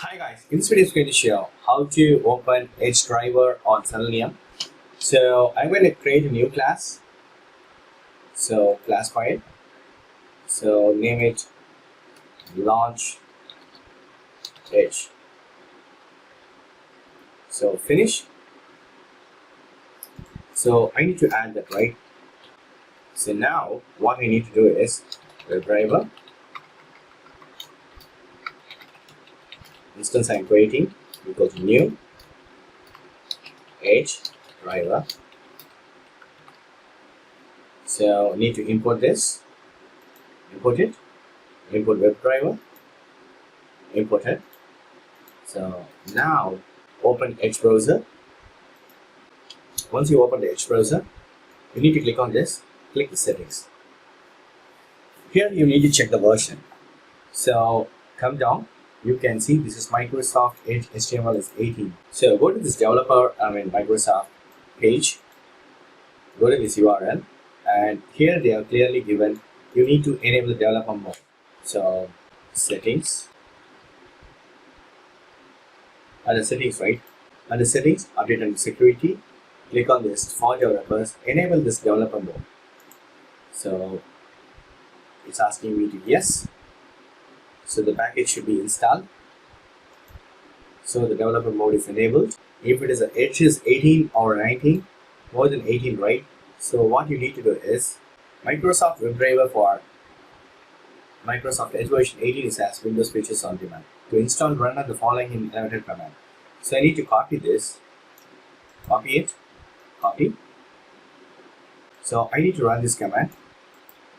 Hi guys, in this video is going to show how to open EdgeDriver on Selenium. So I'm going to create a new class. So class file. So name it launch edge. So finish. So I need to add that, right? So now what I need to do is WebDriver instance I'm creating equal to new EdgeDriver. So I need to import this, import it, import WebDriver, import it. So now open Edge browser. Once you open the Edge browser, you need to click on this, click the settings. Here you need to check the version. So come down, you can see this is Microsoft Edge HTML is 18. So go to this Microsoft page, go to this URL, and here they are clearly given you need to enable the developer mode. So settings, under settings, right? Under settings, update and security, click on this for developers, enable this developer mode. So it's asking me to yes. So the package should be installed. So the developer mode is enabled. If it is a Edge is 18 or 19, more than 18, right? So what you need to do is Microsoft WebDriver for Microsoft Edge version 18 is as Windows features on demand. To install, run the following in limited command. So I need to copy this, copy it, copy. So I need to run this command,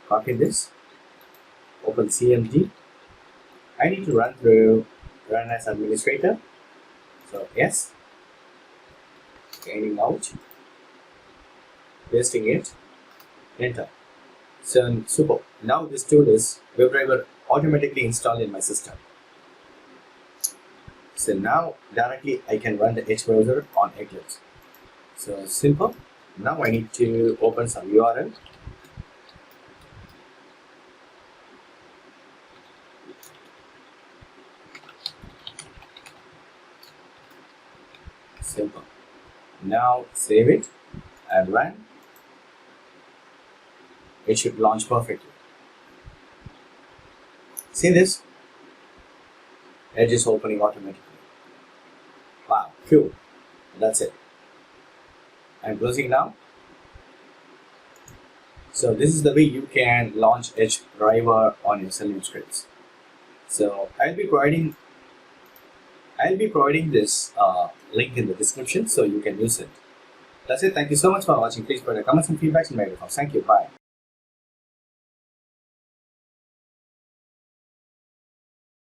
copy this, open CMD. I need to run as administrator. So yes, scanning out, pasting it, enter. So super. Now this tool is WebDriver automatically installed in my system. So now directly I can run the Edge browser on Eclipse. So simple. Now I need to open some URL. Simple. Now save it and run. It should launch perfectly. See this? Edge is opening automatically. Wow, cool. That's it. I'm closing now. So this is the way you can launch EdgeDriver on your Selenium scripts. So I'll be providing this link in the description so you can use it. That's it. Thank you so much for watching. Please put your comments and feedbacks in my videos. Thank you. Bye.